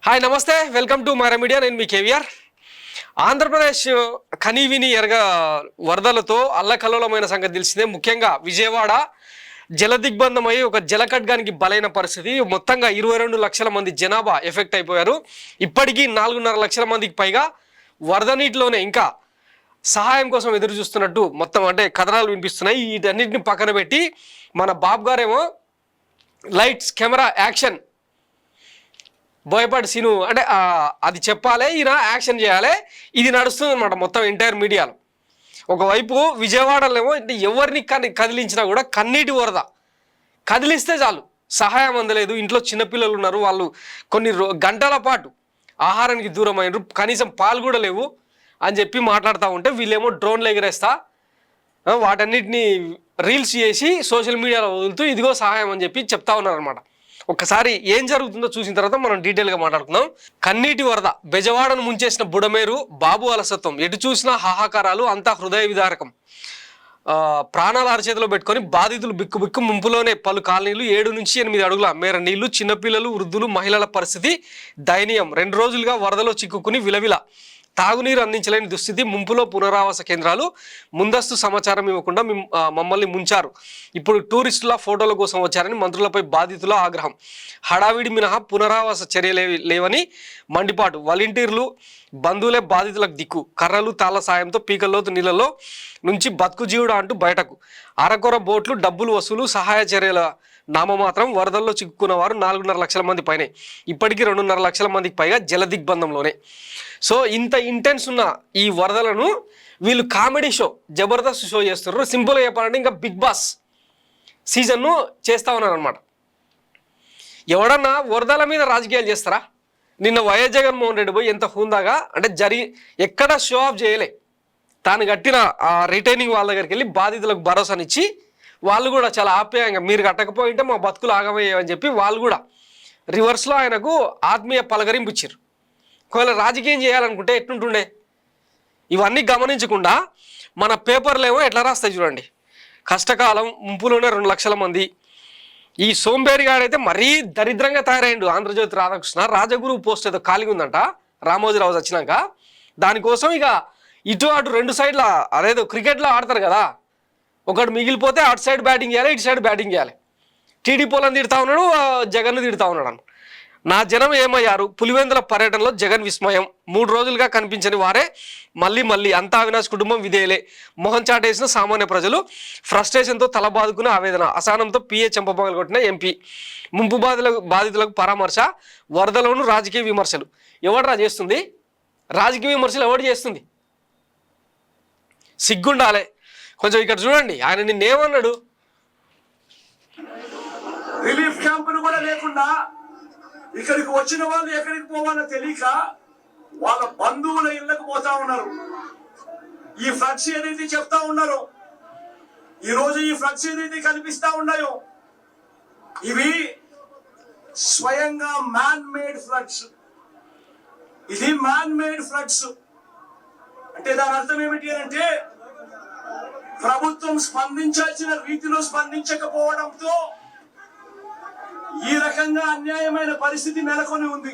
Hi నమస్తే, welcome to Mara media. నేను మీ కేవీఆర్. ఆంధ్రప్రదేశ్ కనీవిని ఎరగ వరదలతో అల్లకల్లోలమైన సంగతి తెలిసిందే. ముఖ్యంగా విజయవాడ జలదిగ్బంధమై ఒక జలఖడ్గానికి బలైన పరిస్థితి. మొత్తంగా 22 లక్షల మంది జనాభా ఎఫెక్ట్ అయిపోయారు. ఇప్పటికీ 4.5 లక్షల మందికి పైగా వరద నీటిలోనే ఇంకా సహాయం కోసం ఎదురు చూస్తున్నట్టు మొత్తం అంటే కథనాలు వినిపిస్తున్నాయి. వీటన్నిటిని పక్కన పెట్టి మన బాబు గారేమో lights camera action Boyapati Seenu అంటే అది చెప్పాలి, ఈయన యాక్షన్ చేయాలి. ఇది నడుస్తుంది అనమాట మొత్తం ఎంటైర్ మీడియాలో. ఒకవైపు విజయవాడలో అంటే ఎవరిని కదిలించినా కూడా కన్నీటి వరద. కదిలిస్తే చాలు సహాయం అందలేదు. ఇంట్లో చిన్నపిల్లలు ఉన్నారు, వాళ్ళు కొన్ని గంటల పాటు ఆహారానికి దూరం అయినారు, కనీసం పాలు కూడా లేవు అని చెప్పి మాట్లాడుతూ ఉంటే వీళ్ళేమో డ్రోన్లు ఎగరేస్తా వాటన్నిటిని రీల్స్ చేసి సోషల్ మీడియాలో వదులుతూ ఇదిగో సహాయం అని చెప్పి చెప్తా ఉన్నారనమాట. ఒక్కసారి ఏం జరుగుతుందో చూసిన తర్వాత మనం డీటెయిల్గా మాట్లాడుకుందాం. కన్నీటి వరద, బెజవాడను ముంచేసిన బుడమేరు, బాబు అలసత్వం, ఎటు చూసినా హాహాకారాలు, అంతా హృదయ విదారకం. ప్రాణాల అరచేతిలో పెట్టుకొని బాధితులు బిక్కు ముంపులోనే పలు కాలనీలు 7 నుంచి 8 అడుగుల మేర నీళ్లు, చిన్నపిల్లలు, వృద్ధులు, మహిళల పరిస్థితి దయనీయం. 2 రోజులుగా వరదలో చిక్కుకుని విలవిల తాగునీరు అందించలేని దుస్థితి. ముంపులో పునరావాస కేంద్రాలు ముందస్తు సమాచారం ఇవ్వకుండా మమ్మల్ని ముంచారు. ఇప్పుడు టూరిస్టుల ఫోటోల కోసం వచ్చారని మంత్రులపై బాధితుల ఆగ్రహం. హడావిడి మినహా పునరావాస చర్యలే లేవని మండిపాటు. వాలంటీర్లు బంధువులే బాధితులకు దిక్కు. కర్రలు తాళ్ల సాయంతో పీకల్లోతు నీళ్ళలో నుంచి బతుకు జీవుడా అంటూ బయటకు. అరకొర బోట్లు, డబ్బులు వసూలు, సహాయ చర్యల నామమాత్రం. వరదల్లో చిక్కుకున్న వారు 4.5 లక్షల మంది పైనే. ఇప్పటికీ 2.5 లక్షల మందికి పైగా జల దిగ్బంధంలోనే. సో ఇంత ఇంటెన్స్ ఉన్న ఈ వరదలను వీళ్ళు కామెడీ షో, జబర్దస్త్ షో చేస్తున్నారు. సింపుల్గా చెప్పాలంటే ఇంకా బిగ్ బాస్ సీజన్ను చేస్తూ ఉన్నారు అనమాట. ఎవడన్నా వరదల మీద రాజకీయాలు చేస్తారా? నిన్న వైఎస్ జగన్మోహన్ రెడ్డి పోయి ఎంత హుందాగా అంటే ఎక్కడ షో ఆఫ్ చేయలే. తాను కట్టిన ఆ రిటైనింగ్ వాళ్ళ దగ్గరికి వెళ్ళి బాధితులకు భరోసానిచ్చి వాళ్ళు కూడా చాలా ఆప్యాయంగా మీరు కట్టకపోయింటే మా బతుకులు ఆగమయ్యాయని చెప్పి వాళ్ళు కూడా రివర్స్లో ఆయనకు ఆత్మీయ పలకరింపు ఇచ్చారు. ఒకవేళ రాజకీయం చేయాలనుకుంటే ఎట్లుంటుండే? ఇవన్నీ గమనించకుండా మన పేపర్లు ఏమో ఎట్లా రాస్తాయి చూడండి. కష్టకాలం, ముంపులోనే 2 లక్షల మంది. ఈ సోంబేరిగాడైతే మరీ దరిద్రంగా తయారైండు. ఆంధ్రజ్యోతి రాధాకృష్ణ రాజగురు పోస్ట్ ఏదో ఖాళీగా ఉందంట రామోజీరావు వచ్చినాక. దానికోసం ఇక ఇటు అటు 2 సైడ్ల అదేదో క్రికెట్లో ఆడతారు కదా, ఒకటి మిగిలిపోతే అటు సైడ్ బ్యాటింగ్ చేయాలి, ఇటు సైడ్ బ్యాటింగ్ చేయాలి. టీడీపీ వాళ్ళని తిడతా ఉన్నాడు, జగన్ తిడతా ఉన్నాడు అన్న. నా జనం ఏమయ్యారు? పులివెందుల పర్యటనలో జగన్ విస్మయం. 3 రోజులుగా కనిపించని వారే మళ్ళీ అంతా అవినాష్ కుటుంబం విధేయలే. మొహం చాటేసిన సామాన్య ప్రజలు. ఫ్రస్ట్రేషన్తో తల బాదుకునే ఆవేదన. అసహనంతో పిఏ చెంపపగలు కొట్టిన ఎంపీ. ముంపు బాధితులకు పరామర్శ. వరదలోనూ రాజకీయ విమర్శలు. ఎవడరా చేస్తుంది రాజకీయ విమర్శలు? ఎవడు చేస్తుంది? సిగ్గుండాలే కొంచెం. ఇక్కడ చూడండి, ఆయన నిన్నేమన్నాడు? రిలీఫ్ క్యాంపులు కూడా లేకుండా ఇక్కడికి వచ్చిన వాళ్ళు ఎక్కడికి పోవాలో తెలియక వాళ్ళ బంధువుల ఇళ్లకు పోతా ఉన్నారు. ఈ ఫ్లడ్స్ ఏదైతే చెప్తా ఉన్నారో, ఈ రోజు ఈ ఫ్లడ్స్ ఏదైతే కనిపిస్తా ఉన్నాయో, ఇవి స్వయంగా మ్యాన్ మేడ్ ఫ్లడ్స్. ఇది మ్యాన్ మేడ్ ఫ్లడ్స్ అంటే దాని అర్థం ఏమిటి అంటే, ప్రభుత్వం స్పందించాల్సిన రీతిలో స్పందించకపోవడంతో ఈ రకంగా అన్యాయమైన పరిస్థితి నెలకొని ఉంది.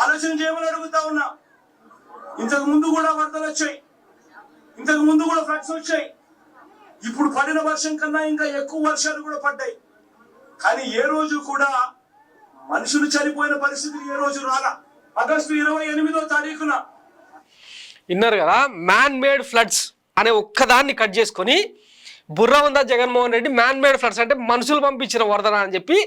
ఆలోచన చేయమని అడుగుతా ఉన్నా. ఇంతకు ముందు కూడా వరదలు వచ్చాయి, ఇంతకు ముందు కూడా ఫ్లడ్స్ వచ్చాయి. ఇప్పుడు పడిన వర్షం కన్నా ఇంకా ఎక్కువ వర్షాలు కూడా పడ్డాయి. కానీ ఏ రోజు కూడా మనుషులు చనిపోయిన పరిస్థితి ఏ రోజు రాలా. ఆగస్టు 28వ తారీఖున విన్నారు కదా, మ్యాన్ మేడ్ ఫ్లడ్స్ అనే ఒక్కదాన్ని కట్ చేసుకొని బుర్ర ఉందా Jaganmohan Reddy? Man made floods అంటే మనుషులు పంపించిన వరదన అని చెప్పి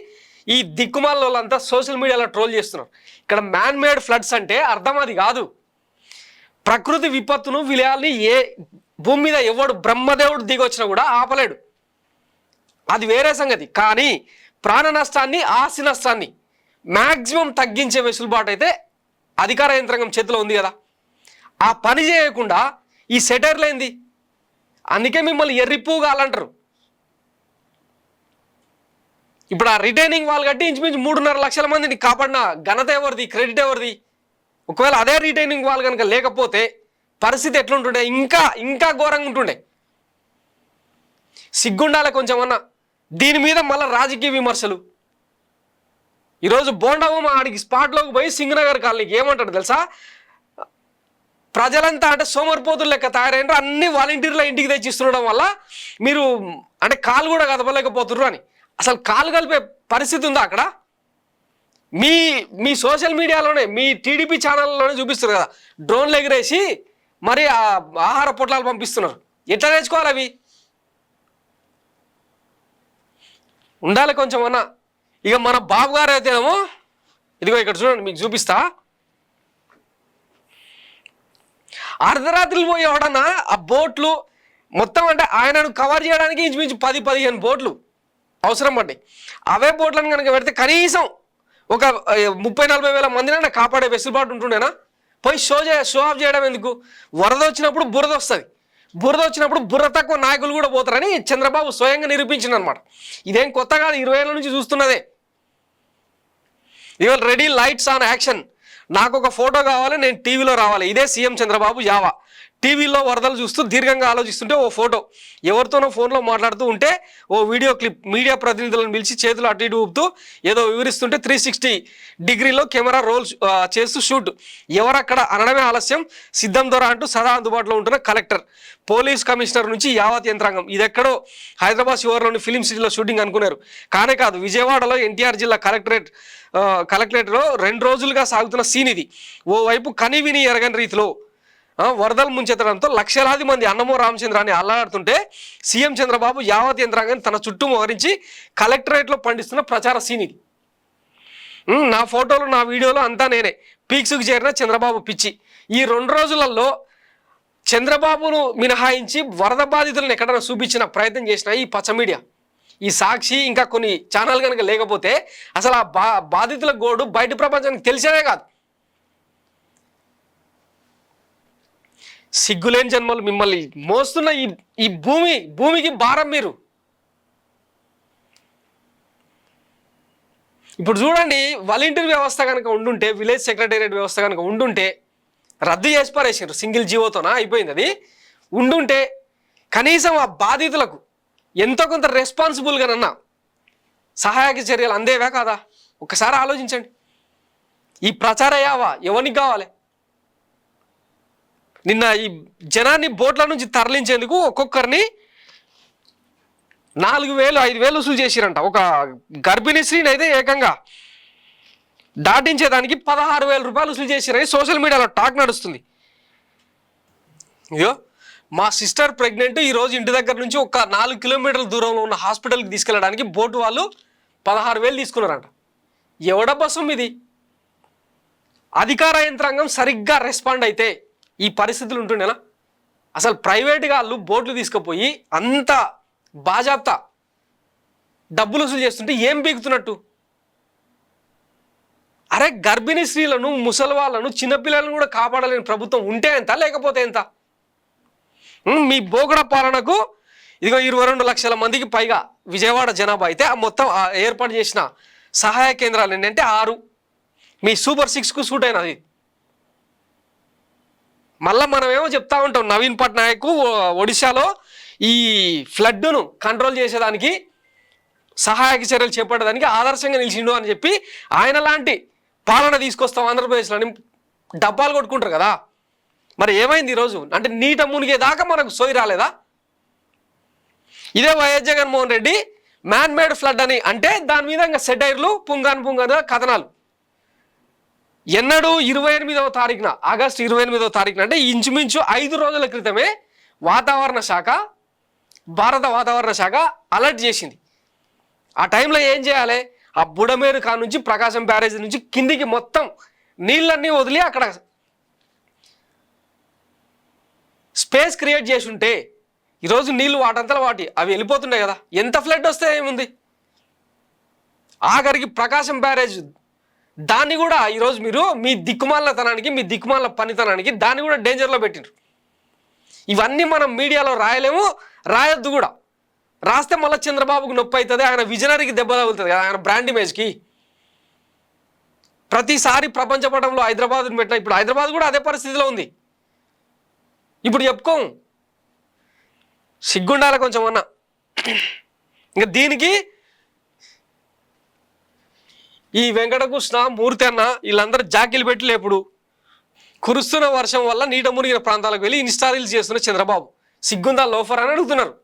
ఈ దిక్కుమాల వాళ్ళంతా సోషల్ మీడియాలో ట్రోల్ చేస్తున్నారు. ఇక్కడ మ్యాన్ మేడ్ ఫ్లడ్స్ అంటే అర్థం అది కాదు. ప్రకృతి విపత్తును విలయాల్ని ఏ భూమి మీద ఎవడు బ్రహ్మదేవుడు దిగొచ్చినా కూడా ఆపలేడు, అది వేరే సంగతి. కానీ ప్రాణ నష్టాన్ని, ఆస్తి నష్టాన్ని మ్యాక్సిమం తగ్గించే వెసులుబాటు అయితే అధికార యంత్రాంగం చేతిలో ఉంది కదా. ఆ పని చేయకుండా ఈ సెటర్లేంది? అందుకే మిమ్మల్ని ఎర్రిపుగా అంటారు. ఇప్పుడు ఆ రిటైనింగ్ వాల్ కట్టి ఇంచుమించు 3.5 లక్షల మందిని కాపాడిన ఘనత ఎవరిది? క్రెడిట్ ఎవరిది? ఒకవేళ అదే రిటైనింగ్ వాల్ కనుక లేకపోతే పరిస్థితి ఎట్లుంటుండే? ఇంకా ఘోరంగా ఉంటుండే. సిగ్గుండాలే కొంచెమన్నా. దీని మీద మళ్ళీ రాజకీయ విమర్శలు. ఈరోజు బోండాబొమ్మ ఆడికి స్పాట్లోకి పోయి సింగనగర్ కాలనీకి ఏమంటాడు తెలుసా, ప్రజలంతా అంటే సోమరిపోతులు లెక్క తయారైన అన్ని వాలంటీర్ల ఇంటికి తెచ్చిస్తుండడం వల్ల మీరు అంటే కాలు కూడా కదపలేకపోతుర్రు అని. అసలు కాలు కలిపే పరిస్థితి ఉందా అక్కడ? మీ మీ సోషల్ మీడియాలోనే మీ టీడీపీ ఛానల్లోనే చూపిస్తారు కదా, డ్రోన్లు ఎగిరేసి మరి ఆ ఆహార పొట్లాలు పంపిస్తున్నారు. ఎట్లా తెచ్చుకోవాలి అవి? ఉండాలి కొంచెం అన్నా. ఇక మన బాబు గారు అయితేనేమో ఇదిగో ఇక్కడ చూడండి, మీకు చూపిస్తా. అర్ధరాత్రులు పోయి ఎవడన్నా ఆ బోట్లు మొత్తం అంటే ఆయనను కవర్ చేయడానికి ఇంచుమించు 10-15 బోట్లు అవసరం పడ్డాయి. అవే బోట్లను కనుక పెడితే కనీసం ఒక 30-40 వేల మందినైనా కాపాడే వెసులుబాటు ఉంటుండేనా? పోయి షో ఆఫ్ చేయడం ఎందుకు? వరద వచ్చినప్పుడు బురద వస్తుంది, బురద వచ్చినప్పుడు బుర్ర తక్కువ నాయకులు కూడా పోతారని చంద్రబాబు స్వయంగా నిరూపించింది అనమాట. ఇదేం కొత్త కాదు, 20 ఏళ్ళ నుంచి చూస్తున్నదే. ఇవాళ రెడీ లైట్స్ ఆన్ యాక్షన్, నాకు ఒక ఫోటో కావాలి, నేను టీవీలో రావాలి. ఇదే సీఎం చంద్రబాబు యావా. టీవీలో వరదలు చూస్తూ దీర్ఘంగా ఆలోచిస్తుంటే ఓ ఫోటో, ఎవరితోనో ఫోన్లో మాట్లాడుతూ ఉంటే ఓ వీడియో క్లిప్, మీడియా ప్రతినిధులను పిలిచి చేతులు అటు ఇటు ఊపుతూ ఏదో వివరిస్తుంటే 360 డిగ్రీలో కెమెరా రోల్ చేస్తూ షూట్. ఎవరక్కడ అనడమే ఆలస్యం, సిద్ధం దొర అంటూ సదా అందుబాటులో ఉంటున్న కలెక్టర్, పోలీస్ కమిషనర్ నుంచి యావత్ యంత్రాంగం. ఇది హైదరాబాద్ శివార్లోని ఫిలిం సిటీలో షూటింగ్ అనుకున్నారు, కానే కాదు. విజయవాడలో ఎన్టీఆర్ జిల్లా కలెక్టరేట్లో 2 రోజులుగా సాగుతున్న సీన్ ఇది. ఓవైపు కనివిని ఎరగని రీతిలో వరదలు ముంచెత్తడంతో లక్షలాది మంది అన్నమో రామచంద్రాన్ని అల్లాడుతుంటే సీఎం చంద్రబాబు యావత్ యంత్రాంగాన్ని తన చుట్టూ మోహరించి కలెక్టరేట్లో పండిస్తున్న ప్రచార సీన్ ఇది. నా ఫోటోలు నా వీడియోలు అంతా నేనే, పీక్స్కు చేరిన చంద్రబాబు పిచ్చి. ఈ 2 రోజులలో చంద్రబాబును మినహాయించి వరద బాధితులను ఎక్కడైనా చూపించిన ప్రయత్నం చేసిన ఈ పచ్చ మీడియా, ఈ సాక్షి, ఇంకా కొన్ని ఛానల్ కనుక లేకపోతే అసలు ఆ బాధితుల గోడు బయట ప్రపంచానికి తెలిసేదే కాదు. సిగ్గులేని జన్మలు మిమ్మల్ని మోస్తున్న ఈ భూమికి భారం మీరు. ఇప్పుడు చూడండి, వాలంటీర్ వ్యవస్థ కనుక ఉండుంటే, విలేజ్ సెక్రటేరియట్ వ్యవస్థ కనుక ఉండుంటే, రద్దు చేసి పారేసారు, సింగిల్ జీవోతోనా అయిపోయింది అది. ఉండుంటే కనీసం ఆ బాధితులకు ఎంతో కొంత రెస్పాన్సిబుల్గానన్నా సహాయక చర్యలు అందేవా కాదా? ఒకసారి ఆలోచించండి. ఈ ప్రచార యావా ఎవరికి కావాలి? నిన్న ఈ జనాన్ని బోట్ల నుంచి తరలించేందుకు ఒక్కొక్కరిని 4,000-5,000 వసూలు చేసిరంట. ఒక గర్భిణీ స్త్రీని అయితే ఏకంగా దాటించేదానికి 16,000 రూపాయలు వసూలు చేసిరని సోషల్ మీడియాలో టాక్ నడుస్తుంది. అయ్యో, మా సిస్టర్ ప్రెగ్నెంట్, ఈరోజు ఇంటి దగ్గర నుంచి ఒక 4 కిలోమీటర్ల దూరంలో ఉన్న హాస్పిటల్కి తీసుకెళ్ళడానికి బోటు వాళ్ళు 16,000 తీసుకున్నారంట. ఎవడ బస్సం ఇది? అధికార యంత్రాంగం సరిగ్గా రెస్పాండ్ అయితే ఈ పరిస్థితులు ఉంటుండేనా? అసలు ప్రైవేట్గా వాళ్ళు బోట్లు తీసుకుపోయి అంత బాజాప్తా డబ్బులు వసూలు చేస్తుంటే ఏం పీకుతున్నట్టు? అరే, గర్భిణీ స్త్రీలను, ముసలి వాళ్ళను, చిన్నపిల్లలను కూడా కాపాడలేని ప్రభుత్వం ఉంటే ఎంత, లేకపోతే ఎంత? మీ బోగడ పాలనకు ఇదిగో 22 లక్షల మందికి పైగా విజయవాడ జనాభా అయితే ఆ మొత్తం ఏర్పాటు చేసిన సహాయ కేంద్రాలు ఏంటంటే 6. మీ సూపర్ 6కు సూట్ అయినది. మళ్ళీ మనమేమో చెప్తా ఉంటాం, నవీన్ పట్నాయక్ ఒడిశాలో ఈ ఫ్లడ్ను కంట్రోల్ చేసేదానికి సహాయక చర్యలు చేపట్టడానికి ఆదర్శంగా నిలిచిండు అని చెప్పి ఆయన లాంటి పాలన తీసుకొస్తాం ఆంధ్రప్రదేశ్లో అని డబ్బాలు కొట్టుకుంటారు కదా. మరి ఏమైంది ఈరోజు? అంటే నీట మునిగేదాకా మనకు సోయి రాలేదా? ఇదే YS Jaganmohan Reddy man made flood అని అంటే దాని మీద ఇంకా సెటైర్లు పుంగాను కథనాలు. ఎన్నడూ 28వ తారీఖున, ఆగస్టు 28వ తారీఖున అంటే ఇంచుమించు 5 రోజుల క్రితమే భారత వాతావరణ శాఖ అలర్ట్ చేసింది. ఆ టైంలో ఏం చేయాలి? ఆ బుడమేరు కా నుంచి, ప్రకాశం బ్యారేజ్ నుంచి కిందికి మొత్తం నీళ్ళన్నీ వదిలి అక్కడ స్పేస్ క్రియేట్ చేసి ఉంటే ఈరోజు నీళ్ళు వాటంతలో అవి వెళ్ళిపోతుండే కదా. ఎంత ఫ్లడ్ వస్తే ఏముంది? ఆఖరికి ప్రకాశం బ్యారేజ్ దాన్ని కూడా ఈరోజు మీరు మీ దిక్కుమాలతనానికి, మీ దిక్కుమాల పనితనానికి దాన్ని కూడా డేంజర్లో పెట్టిండ్రు. ఇవన్నీ మనం మీడియాలో రాయలేము, రాయొద్దు కూడా. రాస్తే మళ్ళీ చంద్రబాబుకు నొప్పి అవుతుంది, ఆయన విజనరీకి దెబ్బ తగులుతుంది కదా, ఆయన బ్రాండ్ ఇమేజ్కి. ప్రతిసారి ప్రపంచ పటంలో హైదరాబాద్ని పెట్టిన, ఇప్పుడు హైదరాబాద్ కూడా అదే పరిస్థితిలో ఉంది. ఇప్పుడు చెప్పుకోము, సిగ్గుండాలి కొంచెం అన్నా. ఇంకా దీనికి ఈ వెంకటకృష్ణ మూర్తి అన్న వీళ్ళందరూ జాకీలు పెట్టి లేపుడు కురుస్తున్న వర్షం వల్ల నీట మునిగిన ప్రాంతాలకు వెళ్ళి ఇన్స్టా రీల్స్ చేస్తున్న చంద్రబాబు సిగ్గుందా లోఫర్ అని అడుగుతున్నారు.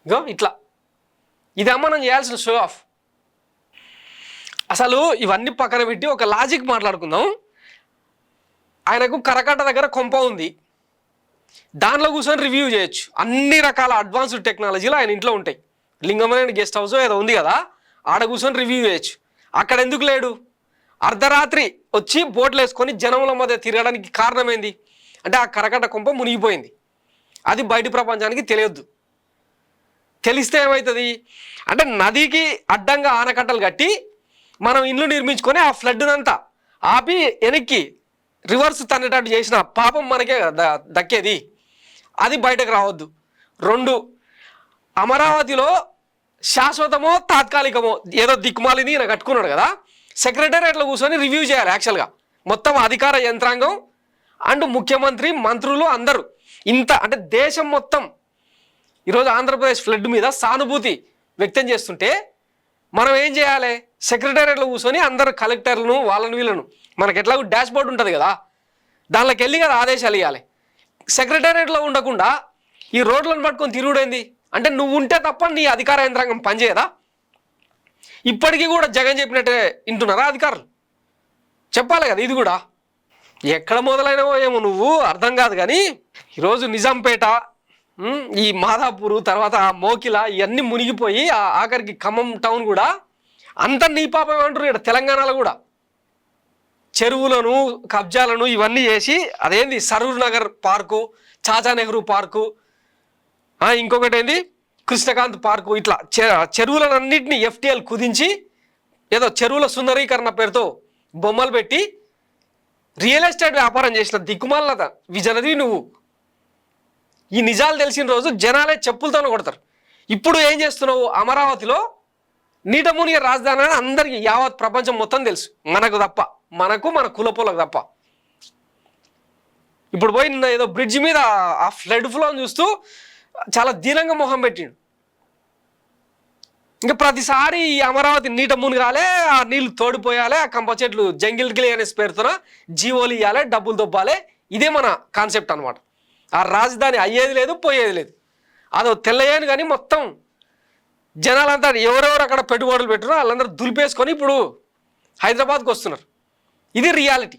ఇగో ఇట్లా ఇదమ్మా మనం చేయాల్సిన షో ఆఫ్. అసలు ఇవన్నీ పక్కన పెట్టి ఒక లాజిక్ మాట్లాడుకుందాం. ఆయనకు కరకట్ట దగ్గర కొంప ఉంది, దానిలో కూర్చొని రివ్యూ చేయొచ్చు. అన్ని రకాల అడ్వాన్స్డ్ టెక్నాలజీలు ఆయన ఇంట్లో ఉంటాయి. లింగమనేని గెస్ట్ హౌస్ ఏదో ఉంది కదా, ఆడ కూర్చొని రివ్యూ చేయొచ్చు. అక్కడ ఎందుకు లేడు? అర్ధరాత్రి వచ్చి బోట్లు వేసుకొని జనముల మధ్య తిరగడానికి కారణమైంది అంటే ఆ కరకట్ట కొంప మునిగిపోయింది. అది బయటి ప్రపంచానికి తెలియద్దు. తెలిస్తే ఏమవుతుంది అంటే నదికి అడ్డంగా ఆనకట్టలు కట్టి మనం ఇల్లు నిర్మించుకొని ఆ ఫ్లడ్నంతా ఆపి వెనక్కి రివర్స్ తన్నేటట్టు చేసిన పాపం మనకే దక్కేది. అది బయటకు రావద్దు. 2, అమరావతిలో శాశ్వతమో తాత్కాలికమో ఏదో దిక్కుమాలిని ఈయన కట్టుకున్నాడు కదా, సెక్రటేరియట్లో కూర్చొని రివ్యూ చేయాలి. యాక్చువల్గా మొత్తం అధికార యంత్రాంగం అండ్ ముఖ్యమంత్రి మంత్రులు అందరూ ఇంత అంటే దేశం మొత్తం ఈరోజు ఆంధ్రప్రదేశ్ ఫ్లడ్ మీద సానుభూతి వ్యక్తం చేస్తుంటే మనం ఏం చేయాలి? సెక్రటేరియట్లో కూర్చొని అందరు కలెక్టర్లను వాళ్ళని వీళ్ళను మనకి ఎట్లాగో డాష్ బోర్డు ఉంటుంది కదా, దానిలోకి వెళ్ళి కదా ఆదేశాలు ఇవ్వాలి. సెక్రటేరియట్లో ఉండకుండా ఈ రోడ్లను పట్టుకొని తిరుగుడైంది అంటే నువ్వు ఉంటే తప్ప నీ అధికార యంత్రాంగం పనిచేయదా? ఇప్పటికీ కూడా జగన్ చెప్పినట్టే వింటున్నారా అధికారులు? చెప్పాలి కదా ఇది కూడా. ఎక్కడ మొదలైనవో ఏమో నువ్వు అర్థం కాదు. కానీ ఈరోజు నిజాంపేట, ఈ మాదాపూరు, తర్వాత మోకిల ఇవన్నీ మునిగిపోయి ఆఖరికి ఖమ్మం టౌన్ కూడా అంత నీ పాపం అంటారు. ఇక్కడ తెలంగాణలో కూడా చెరువులను కబ్జాలను ఇవన్నీ చేసి అదేంది సరూర్ నగర్ పార్కు, చాచా నెహ్రూ పార్కు, ఇంకొకటి ఏంది కృష్ణకాంత్ పార్కు, ఇట్లా చెరువులన్నింటినీ FTL కుదించి ఏదో చెరువుల సుందరీకరణ పేరుతో బొమ్మలు పెట్టి రియల్ ఎస్టేట్ వ్యాపారం చేసిన దిక్కుమాలత విజనది నువ్వు. ఈ నిజాలు తెలిసిన రోజు జనాలే చెప్పులతోనే కొడతారు. ఇప్పుడు ఏం చేస్తున్నావు? అమరావతిలో నీట మునిగే రాజధాని అని అందరికీ యావత్ ప్రపంచం మొత్తం తెలుసు, మనకు తప్ప, మనకు మన కులపోలకు తప్ప. ఇప్పుడు పోయి నిన్న ఏదో బ్రిడ్జ్ మీద ఆ ఫ్లడ్ ఫ్లోని చూస్తూ చాలా దీనంగా మొహం పెట్టిండు. ఇంకా ప్రతిసారి ఈ అమరావతి నీట మునిగాలే, ఆ నీళ్లు తోడిపోయాలి, ఆ కంప చెట్లు జంగిల్ గిలి అనే పేరుతో జీవోలు ఇవ్వాలి, డబ్బులు దొబ్బాలి. ఇదే మన కాన్సెప్ట్ అనమాట. ఆ రాజధాని అయ్యేది లేదు, పోయేది లేదు. అదో తెల్లయ్యాను కానీ మొత్తం జనాలంతా ఎవరెవరు అక్కడ పెట్టుబడులు పెట్టారో వాళ్ళందరూ దులిపేసుకొని ఇప్పుడు హైదరాబాద్కి వస్తున్నారు. ఇది రియాలిటీ.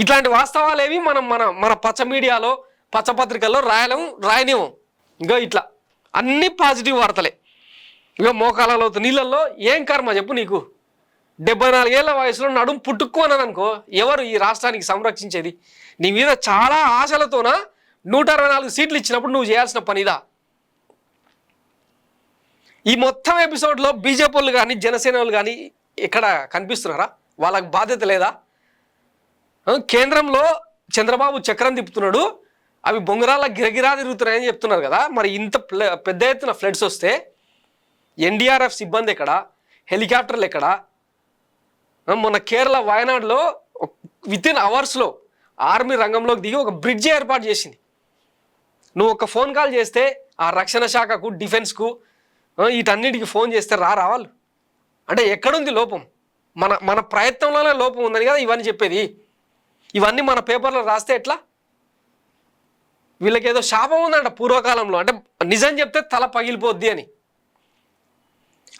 ఇట్లాంటి వాస్తవాలు ఏవి మనం మన పచ్చ మీడియాలో, పచ్చపత్రికల్లో రాయనివ్వం. ఇంకా ఇట్లా అన్ని పాజిటివ్ వార్తలే. ఇక మోకాలలో నీళ్ళల్లో ఏం కర్మ చెప్పు నీకు? 74 ఏళ్ల వయసులో నడుము పుట్టుకోనదనుకో ఎవరు ఈ రాష్ట్రానికి సంరక్షించేది? నీ మీద చాలా ఆశలతోన 124 సీట్లు ఇచ్చినప్పుడు నువ్వు చేయాల్సిన పనిదా? ఈ మొత్తం ఎపిసోడ్లో బీజేపీ వాళ్ళు కానీ జనసేన వాళ్ళు కానీ ఎక్కడ కనిపిస్తున్నారా? వాళ్ళకి బాధ్యత లేదా? కేంద్రంలో చంద్రబాబు చక్రం తిప్పుతున్నాడు, అవి బొంగరాల గిరగిరా తిరుగుతున్నాయని చెప్తున్నారు కదా. మరి ఇంత పెద్ద ఎత్తున ఫ్లడ్స్ వస్తే NDRF సిబ్బంది ఎక్కడ? హెలికాప్టర్లు ఎక్కడ? మొన్న కేరళ వయనాడులో వితిన్ అవర్స్లో ఆర్మీ రంగంలోకి దిగి ఒక బ్రిడ్జ్ ఏర్పాటు చేసింది. నువ్వు ఒక ఫోన్ కాల్ చేస్తే ఆ రక్షణ శాఖకు, డిఫెన్స్కు, వీటన్నిటికి ఫోన్ చేస్తే రావాలి. అంటే ఎక్కడుంది లోపం? మన ప్రయత్నంలోనే లోపం ఉందని కదా ఇవన్నీ చెప్పేది. ఇవన్నీ మన పేపర్లో రాస్తే ఎట్లా? వీళ్ళకి ఏదో శాపం ఉందంట పూర్వకాలంలో, అంటే నిజం చెప్తే తల పగిలిపోద్ది అని.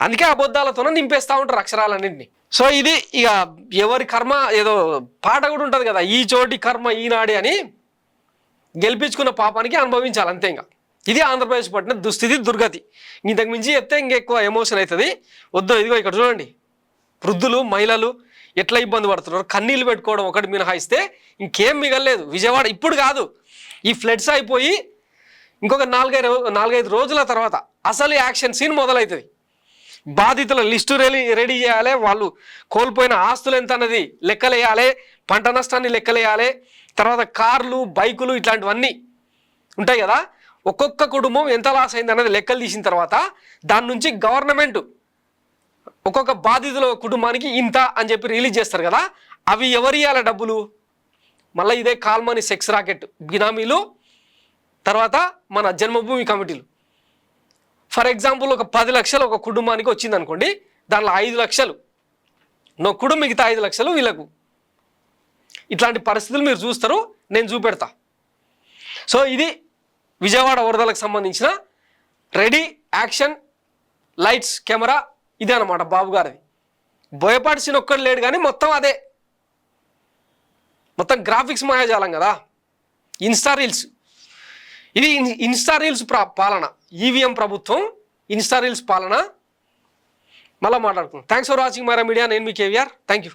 అందుకే అబద్ధాలతోనే నింపేస్తూ ఉంటారు అక్షరాలన్నింటినీ. సో ఇది ఇక ఎవరి కర్మ, ఏదో పాట కూడా ఉంటుంది కదా, ఈ చోటి కర్మ ఈనాడే అని. గెలిపించుకున్న పాపానికి అనుభవించాలి అంతే. ఇంకా ఇది ఆంధ్రప్రదేశ్ పట్టిన దుస్థితి, దుర్గతి. ఇంతకు మించి చెప్తే ఇంకెక్కువ ఎమోషన్ అవుతుంది. వద్దు. ఇదిగో ఇక్కడ చూడండి, వృద్ధులు, మహిళలు ఎట్లా ఇబ్బంది పడుతున్నారు. కన్నీళ్ళు పెట్టుకోవడం ఒకటి మినహాయిస్తే ఇంకేం మిగలలేదు. విజయవాడ ఇప్పుడు కాదు, ఈ ఫ్లడ్స్ అయిపోయి ఇంకొక 4-5 రోజుల తర్వాత అసలు యాక్షన్ సీన్ మొదలవుతుంది. బాధితుల లిస్టు రెడీ చేయాలి, వాళ్ళు కోల్పోయిన ఆస్తులు ఎంత అన్నది లెక్కలేయాలి, పంట నష్టాన్ని లెక్కలేయాలి, తర్వాత కార్లు, బైకులు ఇట్లాంటివన్నీ ఉంటాయి కదా, ఒక్కొక్క కుటుంబం ఎంత లాస్ అయింది అన్నది లెక్కలు తీసిన తర్వాత దాని నుంచి గవర్నమెంట్ ఒక్కొక్క బాధితుల కుటుంబానికి ఇంత అని చెప్పి రిలీజ్ చేస్తారు కదా. అవి ఎవరు ఇవ్వాలి డబ్బులు? మళ్ళీ ఇదే కాల్మనీ సెక్స్ రాకెట్ బినామీలు, తర్వాత మన జన్మభూమి కమిటీలు. ఫర్ ఎగ్జాంపుల్ ఒక 10 లక్షలు ఒక కుటుంబానికి వచ్చింది అనుకోండి, దానిలో 5 లక్షలు నొక్కుడు, మిగతా 5 లక్షలు వీళ్ళకు. ఇట్లాంటి పరిస్థితులు మీరు చూస్తారు, నేను చూపెడతా. సో ఇది విజయవాడ వరదలకు సంబంధించిన రెడీ యాక్షన్ లైట్స్ కెమెరా ఇదే అనమాట బాబు గారిది. బోయపాటి సీన్ ఒక్కడు లేడు కానీ మొత్తం అదే, మొత్తం గ్రాఫిక్స్ మాయాజాలం కదా. ఇన్స్టా రీల్స్, ఇది ఇన్స్టా రీల్స్ పాలన. ఈవీఎం ప్రభుత్వం ఇన్స్టా రీల్స్ పాలన. మళ్ళీ మాట్లాడుకుందాం. Thanks for watching Myra Media. నేను మీ కేవీఆర్. Thank you.